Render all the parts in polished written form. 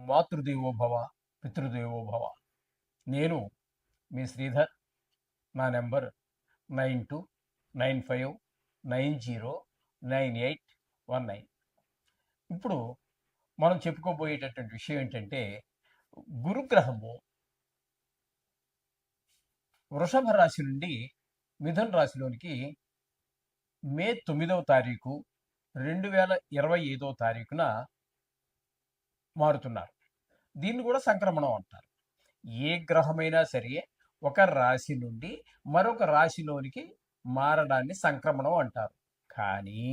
మాతృదేవో భవ, పితృదేవో భవ. నేను మీ శ్రీధర్. నా నెంబర్ 9295909819. ఇప్పుడు మనం చెప్పుకోబోయేటటువంటి విషయం ఏంటంటే, గురుగ్రహము వృషభ రాశి నుండి మిథున రాశిలోనికి మే 9వ తారీఖు 2025వ తారీఖున మారుతున్నారు. దీన్ని కూడా సంక్రమణం అంటారు. ఏ గ్రహమైనా సరే ఒక రాశి నుండి మరొక రాశిలోనికి మారడాన్ని సంక్రమణం అంటారు. కానీ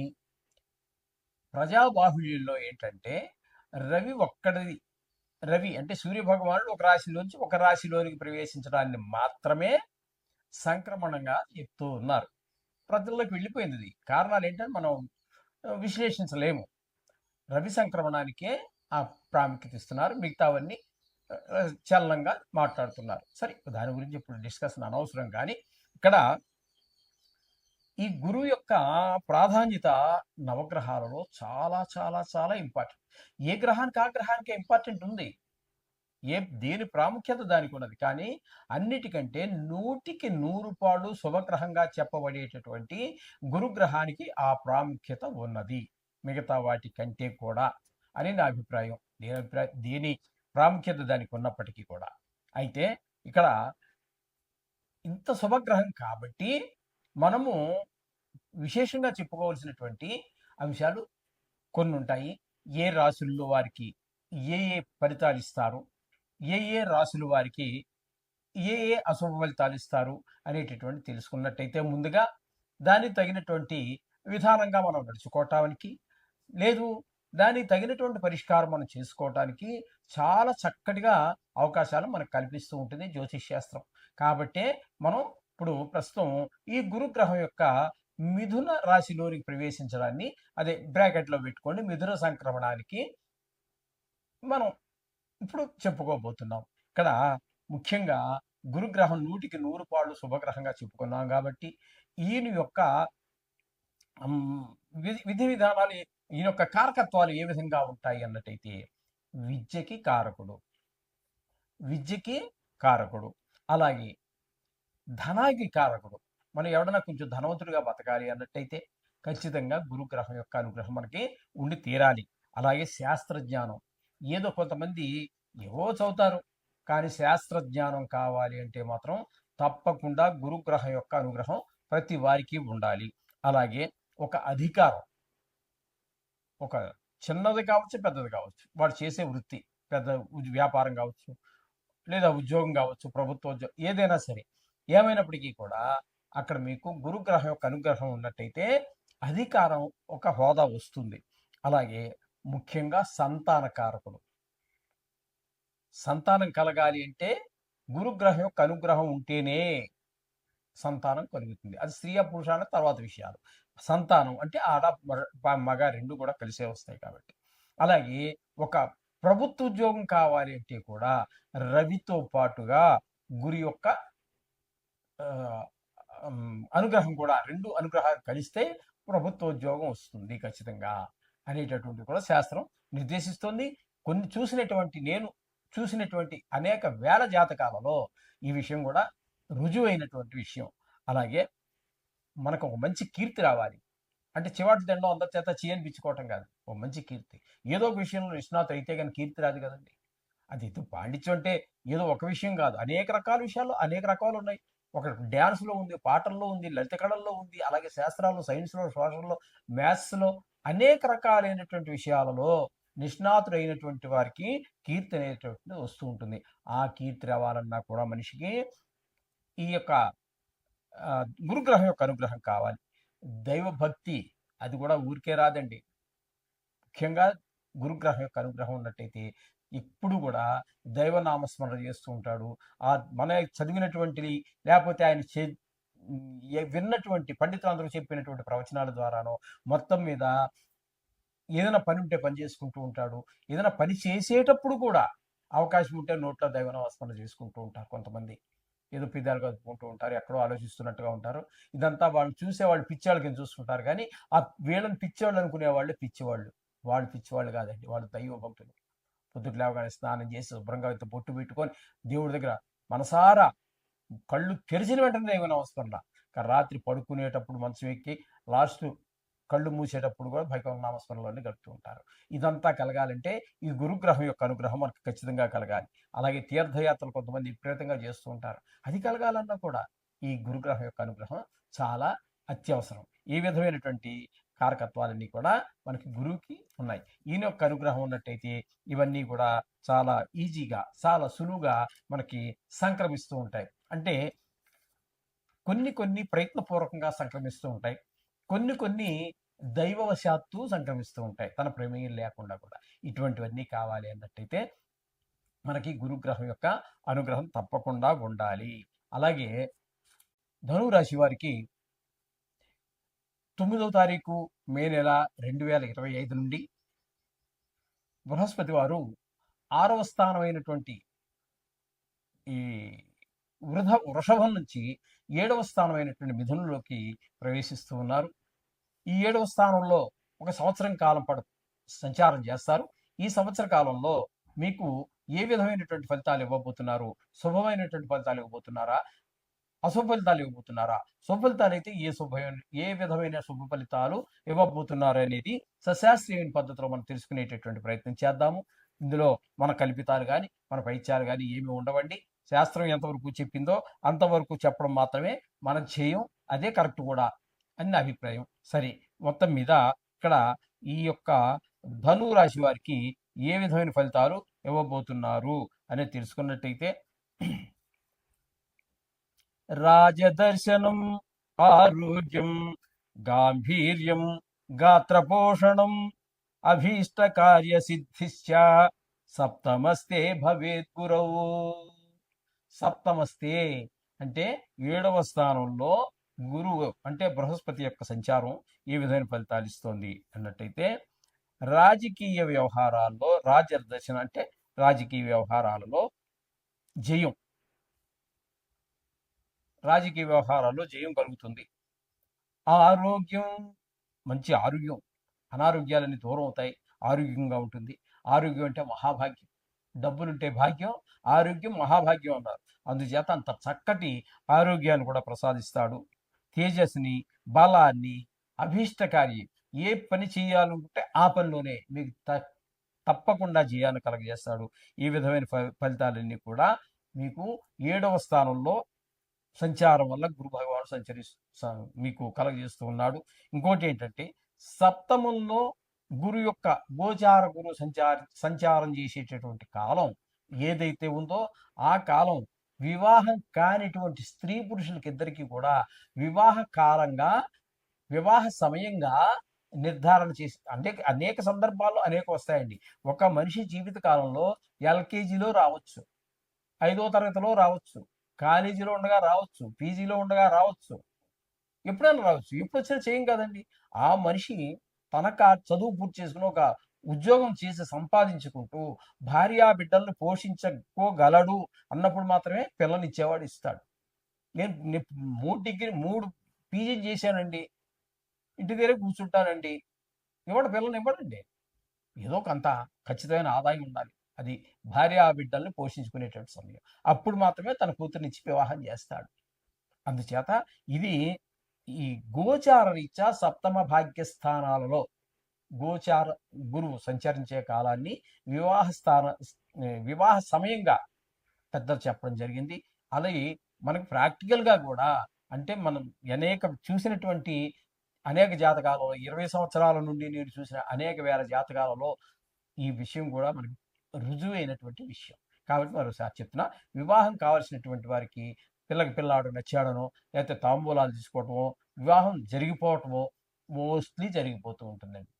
ప్రజాబాహుళ్యంలో ఏంటంటే రవి అంటే సూర్యభగవానుడు ఒక రాశిలోంచి ఒక రాశిలోనికి ప్రవేశించడాన్ని మాత్రమే సంక్రమణంగా చెప్తూ ఉన్నారు. ప్రజల్లోకి వెళ్ళిపోయింది. ఇది కారణాలు ఏంటంటే మనం విశ్లేషించలేము. రవి సంక్రమణానికే ఆ ప్రాముఖ్యత ఇస్తున్నారు, మిగతావన్నీ చలనంగా మాట్లాడుతున్నారు. సరే, దాని గురించి ఇప్పుడు డిస్కషన్ అనవసరం. కానీ ఇక్కడ ఈ గురువు యొక్క ప్రాధాన్యత నవగ్రహాలలో చాలా చాలా చాలా ఇంపార్టెంట్. ఏ గ్రహానికి ఆ గ్రహానికి ఇంపార్టెంట్ ఉంది, దేని ప్రాముఖ్యత దానికి ఉన్నది. కానీ అన్నిటికంటే 100కి 100 పాళ్ళు శుభగ్రహంగా చెప్పబడేటటువంటి గురుగ్రహానికి ఆ ప్రాముఖ్యత ఉన్నది, మిగతా వాటి కంటే కూడా అని నా అభిప్రాయం. దేని ప్రాముఖ్యత దానికి ఉన్నప్పటికీ కూడా. అయితే ఇక్కడ ఇంత శుభగ్రహం కాబట్టి మనము విశేషంగా చెప్పుకోవాల్సినటువంటి అంశాలు కొన్ని ఉంటాయి. ఏ రాశుల్లో వారికి ఏ ఫలితాలు ఇస్తారు, ఏ రాశులు వారికి ఏ అశుభ ఫలితాలు ఇస్తారు అనేటటువంటి తెలుసుకున్నట్టయితే ముందుగా దానికి తగినటువంటి విధానంగా మనం నడుచుకోవటానికి, లేదు దానికి తగినటువంటి పరిష్కారం మనం చేసుకోవటానికి చాలా చక్కటిగా అవకాశాలు మనకు కల్పిస్తూ ఉంటుంది జ్యోతిష్ శాస్త్రం. కాబట్టే మనం ఇప్పుడు ప్రస్తుతం ఈ గురుగ్రహం యొక్క మిథున రాశిలోనికి ప్రవేశించడాన్ని, అదే బ్రాకెట్లో పెట్టుకోండి, మిథున సంక్రమణానికి మనం ఇప్పుడు చెప్పుకోబోతున్నాం. ఇక్కడ ముఖ్యంగా గురుగ్రహం 100కి 100 పాళ్ళు శుభగ్రహంగా చెప్పుకున్నాం. కాబట్టి ఈయన యొక్క విధి విధానాలు, ఈయన యొక్క కారకత్వాలు ఏ విధంగా ఉంటాయి అన్నట్టయితే, విద్యకి కారకుడు, అలాగే ధనానికి కారకుడు. మనం ఎవడన్నా కొంచెం ధనవంతుడిగా బతకాలి అన్నట్టయితే ఖచ్చితంగా గురుగ్రహం యొక్క అనుగ్రహం మనకి ఉండి తీరాలి. అలాగే శాస్త్రజ్ఞానం, ఏదో కొంతమంది ఏవో చదువుతారు, కానీ శాస్త్రజ్ఞానం కావాలి అంటే మాత్రం తప్పకుండా గురుగ్రహం యొక్క అనుగ్రహం ప్రతి వారికి ఉండాలి. అలాగే ఒక అధికారం, ఒక చిన్నది కావచ్చు పెద్దది కావచ్చు, వాడు చేసే వృత్తి, పెద్ద వ్యాపారం కావచ్చు, లేదా ఉద్యోగం కావచ్చు, ప్రభుత్వ ఉద్యోగం, ఏదైనా సరే, ఏమైనప్పటికీ కూడా అక్కడ మీకు గురుగ్రహం యొక్క అనుగ్రహం ఉన్నట్టయితే అధికారం, ఒక హోదా వస్తుంది. అలాగే ముఖ్యంగా సంతానకారకుడు, సంతానం కలగాలి అంటే గురుగ్రహం యొక్క అనుగ్రహం ఉంటేనే సంతానం కలుగుతుంది. అది స్త్రీ పురుష అనే తర్వాత విషయాలు. సంతానం అంటే ఆడ మగ రెండు కూడా కలిసే వస్తాయి కాబట్టి. అలాగే ఒక ప్రభుత్వ ఉద్యోగం కావాలి అంటే కూడా రవితో పాటుగా గురి యొక్క అనుగ్రహం కూడా, రెండు అనుగ్రహాలు కలిస్తే ప్రభుత్వ ఉద్యోగం వస్తుంది ఖచ్చితంగా అనేటటువంటి కూడా శాస్త్రం నిర్దేశిస్తుంది. నేను చూసినటువంటి అనేక వేల జాతకాలలో ఈ విషయం కూడా రుజువైనటువంటి విషయం. అలాగే మనకు ఒక మంచి కీర్తి రావాలి అంటే చివాటి దండం అందరి చేత చేయనిపించుకోవటం కాదు, ఒక మంచి కీర్తి. ఏదో ఒక విషయంలో నిష్ణాతులు అయితే కానీ కీర్తి రాదు కదండి. అది పాండిత్యం అంటే ఏదో ఒక విషయం కాదు, అనేక రకాల విషయాల్లో అనేక రకాలు ఉన్నాయి. ఒక డ్యాన్స్లో ఉంది, పాటల్లో ఉంది, లలిత కళల్లో ఉంది, అలాగే శాస్త్రాల్లో, సైన్స్లో, సోషల్లో, మ్యాథ్స్లో అనేక రకాలైనటువంటి విషయాలలో నిష్ణాతుడైనటువంటి వారికి కీర్తి అనేటువంటిది వస్తూ ఉంటుంది. ఆ కీర్తి రావాలన్నా కూడా మనిషికి ఈ యొక్క గురుగ్రహం యొక్క అనుగ్రహం కావాలి. దైవభక్తి అది కూడా ఊరికే రాదండి. ముఖ్యంగా గురుగ్రహం యొక్క అనుగ్రహం ఉన్నట్టయితే ఇప్పుడు కూడా దైవనామస్మరణ చేస్తూ ఉంటాడు. మన చదివినటువంటిది, లేకపోతే ఆయన విన్నటువంటి పండితులందరూ చెప్పినటువంటి ప్రవచనాల ద్వారానో మొత్తం మీద ఏదైనా పని ఉంటే పని చేసుకుంటూ ఉంటాడు. ఏదైనా పని చేసేటప్పుడు కూడా అవకాశం ఉంటే నోట్లో దైవనామస్మరణ చేసుకుంటూ ఉంటారు. కొంతమంది ఏదో పిదాలు కలుపుకుంటూ ఉంటారు, ఎక్కడో ఆలోచిస్తున్నట్టుగా ఉంటారు. ఇదంతా వాళ్ళు చూసేవాళ్ళు పిచ్చివాళ్ళ కింద చూసుకుంటారు. కానీ ఆ వీళ్ళని పిచ్చివాళ్ళు అనుకునేవాళ్ళు పిచ్చివాళ్ళు, వాళ్ళు పిచ్చివాళ్ళు కాదండి, వాళ్ళు దైవ భక్తులు. పొద్దుకు లేవగానే స్నానం చేసి శుభ్రంగా అయితే బొట్టు పెట్టుకొని దేవుడి దగ్గర మనసారా కళ్ళు తెరిచిన వెంటనే దైవ నమస్మరణ. రాత్రి పడుకునేటప్పుడు మంచం ఎక్కి లాస్ట్ కళ్ళు మూసేటప్పుడు కూడా భగవన్ నామస్మరణలోనే గడుపుతూ ఉంటారు. ఇదంతా కలగాలంటే ఈ గురుగ్రహం యొక్క అనుగ్రహం మనకు ఖచ్చితంగా కలగాలి. అలాగే తీర్థయాత్రలు కొంతమంది విపరీతంగా చేస్తూ ఉంటారు. అది కలగాలన్నా కూడా ఈ గురుగ్రహం యొక్క అనుగ్రహం చాలా అత్యవసరం. ఈ విధమైనటువంటి కారకత్వాలన్నీ కూడా మనకి గురువుకి ఉన్నాయి. ఈయన యొక్క అనుగ్రహం ఉన్నట్టయితే ఇవన్నీ కూడా చాలా ఈజీగా, చాలా సులువుగా మనకి సంక్రమిస్తూ ఉంటాయి. అంటే కొన్ని ప్రయత్నపూర్వకంగా సంక్రమిస్తూ ఉంటాయి. కొన్ని దైవవశాత్తు సంక్రమిస్తూ ఉంటాయి, తన ప్రమేయం లేకుండా కూడా. ఇటువంటివన్నీ కావాలి అన్నట్టయితే మనకి గురుగ్రహం యొక్క అనుగ్రహం తప్పకుండా ఉండాలి. అలాగే ధనురాశి వారికి 9వ తారీఖు మే నెల 2025 నుండి బృహస్పతి వారు 6వ స్థానమైనటువంటి ఈ వృషభం నుంచి 7వ స్థానమైనటువంటి మిథునంలోకి ప్రవేశిస్తూ ఉన్నారు. ఈ 7వ స్థానంలో ఒక సంవత్సరం కాలం సంచారం చేస్తారు. ఈ సంవత్సర కాలంలో మీకు ఏ విధమైనటువంటి ఫలితాలు ఇవ్వబోతున్నారు? శుభమైనటువంటి ఫలితాలు ఇవ్వబోతున్నారా? అశుభ ఫలితాలు ఇవ్వబోతున్నారా? శుభ ఫలితాలు అయితే ఏ విధమైన శుభ ఫలితాలు ఇవ్వబోతున్నారు అనేది సశాస్త్రీయమైన పద్ధతిలో మనం తెలుసుకునేటటువంటి ప్రయత్నం చేద్దాము. ఇందులో మన కల్పితాలు కానీ మన పైత్యాలు కానీ ఏమి ఉండవండి. శాస్త్రం ఎంతవరకు చెప్పిందో అంతవరకు చెప్పడం మాత్రమే మనం చేయం. అదే కరెక్ట్ కూడా అని నా అభిప్రాయం. సరే, మొత్తం మీద ఇక్కడ ఈ యొక్క ధను రాశి వారికి ఏ విధమైన ఫలితాలు ఇవ్వబోతున్నారు అనేది తెలుసుకున్నట్టయితే, రాజదర్శనం, ఆరోగ్యం, గాంభీర్యం, గాత్రపోషణం, అభీష్ట కార్య సిద్ధిశ్చ సప్తమస్తే భవేత్ గురౌ. సప్తమస్తే అంటే 7వ స్థానంలో గురువు అంటే బృహస్పతి యొక్క సంచారం ఏ విధమైన ఫలితాలు ఇస్తోంది అన్నట్టయితే, రాజకీయ వ్యవహారాల్లో రాజదర్శనం అంటే రాజకీయ వ్యవహారాలలో జయం, రాజకీయ వ్యవహారాల్లో జయం కలుగుతుంది. ఆరోగ్యం, మంచి ఆరోగ్యం, అనారోగ్యాలన్నీ దూరం అవుతాయి, ఆరోగ్యంగా ఉంటుంది. ఆరోగ్యం అంటే మహాభాగ్యం. డబ్బులుంటే భాగ్యం, ఆరోగ్యం మహాభాగ్యం అన్నారు. అందుచేత అంత చక్కటి ఆరోగ్యాన్ని కూడా ప్రసాదిస్తాడు. తేజస్సుని, బలాన్ని, అభీష్టకారి ఏ పని చేయాలనుకుంటే ఆ పనిలోనే మీకు తప్పకుండా జయాన్ని కలగజేస్తాడు. ఈ విధమైన ఫలితాలన్నీ కూడా మీకు 7వ స్థానంలో సంచారం వల్ల గురు భగవానుడు మీకు కలగజేస్తూ ఉన్నాడు. ఇంకోటి ఏంటంటే, సప్తమంలో గురు యొక్క గోచార గురు సంచారం చేసేటటువంటి కాలం ఏదైతే ఉందో ఆ కాలం వివాహం కానిటువంటి స్త్రీ పురుషులకి ఇద్దరికీ కూడా వివాహ కాలంగా, వివాహ సమయంగా నిర్ధారణ చేసి, అంటే అనేక సందర్భాల్లో అనేక వస్తాయండి. ఒక మనిషి జీవిత కాలంలో ఎల్కేజీలో రావచ్చు, 5వ తరగతిలో రావచ్చు, కాలేజీలో ఉండగా రావచ్చు, పీజీలో ఉండగా రావచ్చు, ఎప్పుడైనా రావచ్చు. ఎప్పుడు వచ్చినా చేయం కదండి. ఆ మనిషి తనక చదువు పూర్తి చేసుకుని ఒక ఉద్యోగం చేసి సంపాదించుకుంటూ భార్యా బిడ్డల్ని పోషించుకోగలడు అన్నప్పుడు మాత్రమే పిల్లల్ని ఇచ్చేవాడు, ఇస్తాడు. నేను 3 పీజీ చేశానండి, ఇంటి దగ్గర కూర్చుంటానండి, పిల్లల్ని ఇవ్వడండి. ఏదో కొంత ఖచ్చితమైన ఆదాయం ఉండాలి. అది భార్య బిడ్డల్ని పోషించుకునేటువంటి సమయం. అప్పుడు మాత్రమే తన కూతుర్నిచ్చి వివాహం చేస్తాడు. అందుచేత ఇది ఈ గోచార రీత్యా సప్తమ భాగ్యస్థానాలలో గోచార గురువు సంచరించే కాలాన్ని వివాహ సమయంగా పెద్దలు చెప్పడం జరిగింది. అలాగే మనకు ప్రాక్టికల్గా కూడా, అంటే మనం చూసినటువంటి అనేక జాతకాలలో 20 సంవత్సరాల నుండి నేను చూసిన అనేక వేల జాతకాలలో ఈ విషయం కూడా మనకి రుజువైనటువంటి విషయం. కాబట్టి మరోసారి చెప్తున్నా, వివాహం కావాల్సినటువంటి వారికి పిల్లాడు నచ్చాడనో లేకపోతే తాంబూలాలు తీసుకోవటమో వివాహం జరిగిపోవటమో మోస్ట్లీ జరిగిపోతూ ఉంటుందండి.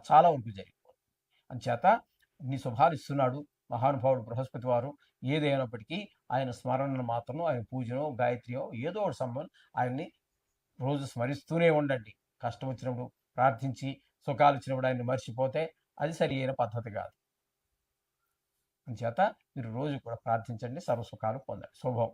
చాలా వరకు జరిగిపోతుంది. అందుచేత ఇన్ని శుభాలు ఇస్తున్నాడు మహానుభావుడు బృహస్పతి వారు. ఏదైనప్పటికీ ఆయన స్మరణను మాత్రం, ఆయన పూజనో గాయత్రియో ఏదో ఒక సంబంధం ఆయన్ని రోజు స్మరిస్తూనే ఉండండి. కష్టం వచ్చినప్పుడు ప్రార్థించి, సుఖాలు వచ్చినప్పుడు ఆయన్ని మర్చిపోతే అది సరి అయిన పద్ధతి కాదు. అందుచేత మీరు రోజు కూడా ప్రార్థించండి, సర్వసుఖాలు పొందండి. శుభం.